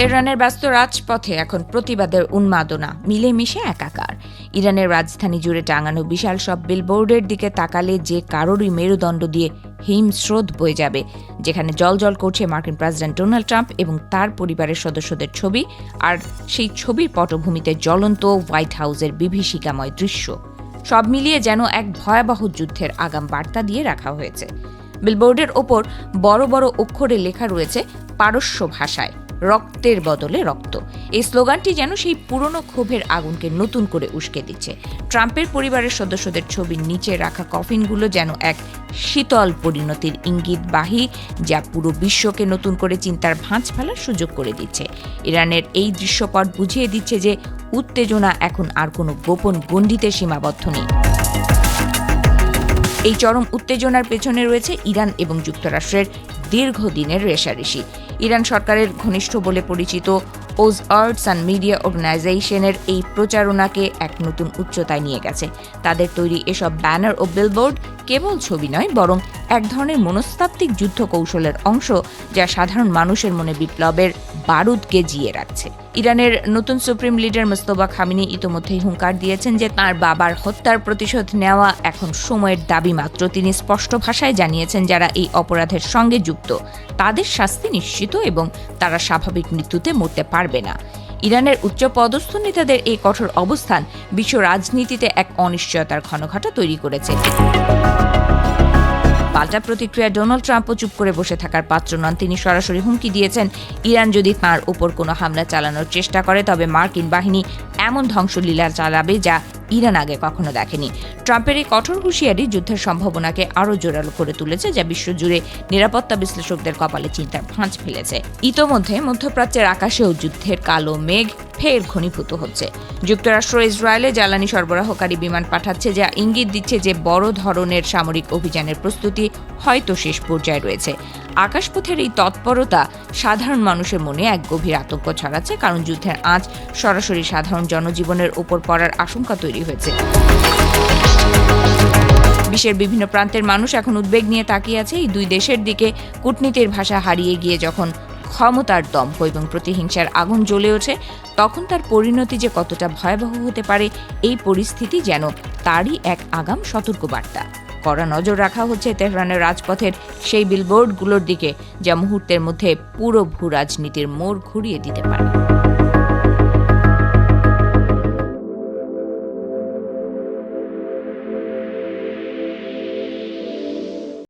তেহরানের ব্যস্ত রাজপথে এখন প্রতিবাদের উন্মাদনা মিলেমিশে একাকার। ইরানের রাজধানী জুড়ে টাঙানো বিশাল সব বিলবোর্ডের দিকে তাকালে যে কারোরই মেরুদণ্ড দিয়ে হিমস্রোত বয়ে যাবে, যেখানে জলজল করছে মার্কিন প্রেসিডেন্ট ডোনাল্ড ট্রাম্প এবং তার পরিবারের সদস্যদের ছবি, আর সেই ছবির পটভূমিতে জ্বলন্ত হোয়াইট হাউসের বিভীষিকাময় দৃশ্য। সব মিলিয়ে যেন এক ভয়াবহ যুদ্ধের আগাম বার্তা দিয়ে রাখা হয়েছে। বিলবোর্ডের ওপর বড় বড় অক্ষরে লেখা রয়েছে পারস্য ভাষায়, রক্তের বদলে রক্ত। এই স্লোগানটি যেন সেই পুরনো ক্ষোভের আগুনকে নতুন করে উস্কে দিচ্ছে। ট্রাম্পের পরিবারের সদস্যদের ছবির নিচে রাখা কফিনগুলো যেন এক শীতল পরিণতির ইঙ্গিতবাহী, যা পুরো বিশ্বকে নতুন করে চিন্তার ভাঁজ ফেলার সুযোগ করে দিচ্ছে। ইরানের এই দৃশ্যপট বুঝিয়ে দিচ্ছে যে উত্তেজনা এখন আর কোনো গোপন গণ্ডিতে সীমাবদ্ধ নেই। এই চরম উত্তেজনার পেছনে রয়েছে ইরান এবং যুক্তরাষ্ট্রের দীর্ঘদিনের রেষারেষি। ইরান সরকারের ঘনিষ্ঠ বলে পরিচিত ওজ আর্টস অ্যান্ড মিডিয়া অর্গানাইজেশনের এই প্রচারণাকে এক নতুন উচ্চতায় নিয়ে গেছে। তাদের তৈরি এসব ব্যানার ও বিলবোর্ড কেবল ছবি নয়, বরং এক ধরনের মনস্তাত্ত্বিক যুদ্ধ কৌশলের অংশ, যা সাধারণ মানুষের মনে বিপ্লবের বারুদকে জিয়ে রাখছে। ইরানের নতুন সুপ্রিম লিডার মোস্তফা খামেনি ইতোমধ্যেই হুঙ্কার দিয়েছেন যে তাঁর বাবার হত্যার প্রতিশোধ নেওয়া এখন সময়ের দাবি মাত্র। তিনি স্পষ্ট ভাষায় জানিয়েছেন, যারা এই অপরাধের সঙ্গে যুক্ত তাদের শাস্তি নিশ্চিত এবং তারা স্বাভাবিক মৃত্যুতে মরতে পারবে না। ইরানের উচ্চপদস্থ নেতাদের এই কঠোর অবস্থান বিশ্ব রাজনীতিতে এক অনিশ্চয়তার ঘনঘটা তৈরি করেছে। পাল্টা প্রতিক্রিয়া ডোনাল্ড ট্রাম্পও চুপ করে বসে থাকার পাত্র নন। তিনি সরাসরি হুমকি দিয়েছেন, ইরান যদি তাঁর উপর কোনো হামলা চালানোর চেষ্টা করে তবে মার্কিন বাহিনী এমন ধ্বংসলীলা চালাবে যা ইরান আগে কখনো দেখেনি। ট্রাম্পের এই কঠোর হুঁশিয়ারি যুদ্ধের সম্ভাবনাকে আরও জোরালো করে তুলেছে, যা বিশ্বজুড়ে নিরাপত্তা বিশ্লেষকদের কপালে চিন্তার ভাঁজ ফেলেছে। ইতোমধ্যে মধ্যপ্রাচ্যের আকাশেও যুদ্ধের কালো মেঘ ফের ঘনীভূত হচ্ছে। যুক্তরাষ্ট্র ইসরায়েলে জ্বালানি সরবরাহকারী বিমান পাঠাচ্ছে, যা ইঙ্গিত দিচ্ছে যে বড় ধরনের সামরিক অভিযানের প্রস্তুতি হয়তো শেষ পর্যায়ে রয়েছে। আকাশপথের এই তৎপরতা সাধারণ মানুষের মনে এক গভীর আতঙ্ক ছড়াচ্ছে, কারণ যুদ্ধের আঁচ সরাসরি সাধারণ জনজীবনের ওপর পড়ার আশঙ্কা তৈরি হয়েছে। বিশ্বের বিভিন্ন প্রান্তের মানুষ এখন উদ্বেগ নিয়ে তাকিয়ে আছে এই দুই দেশের দিকে। কূটনীতির ভাষা হারিয়ে গিয়ে যখন ক্ষমতার দম্ভ এবং প্রতিহিংসার আগুন জ্বলে ওঠে, তখন তার পরিণতি যে কতটা ভয়াবহ হতে পারে, এই পরিস্থিতি যেন তারই এক আগাম সতর্কবার্তা। কড়া নজর রাখা হচ্ছে তেহরানের রাজপথের সেই বিলবোর্ডগুলোর দিকে, যা মুহূর্তের মধ্যে পুরো ভূ রাজনীতির মোড় ঘুরিয়ে দিতে পারে।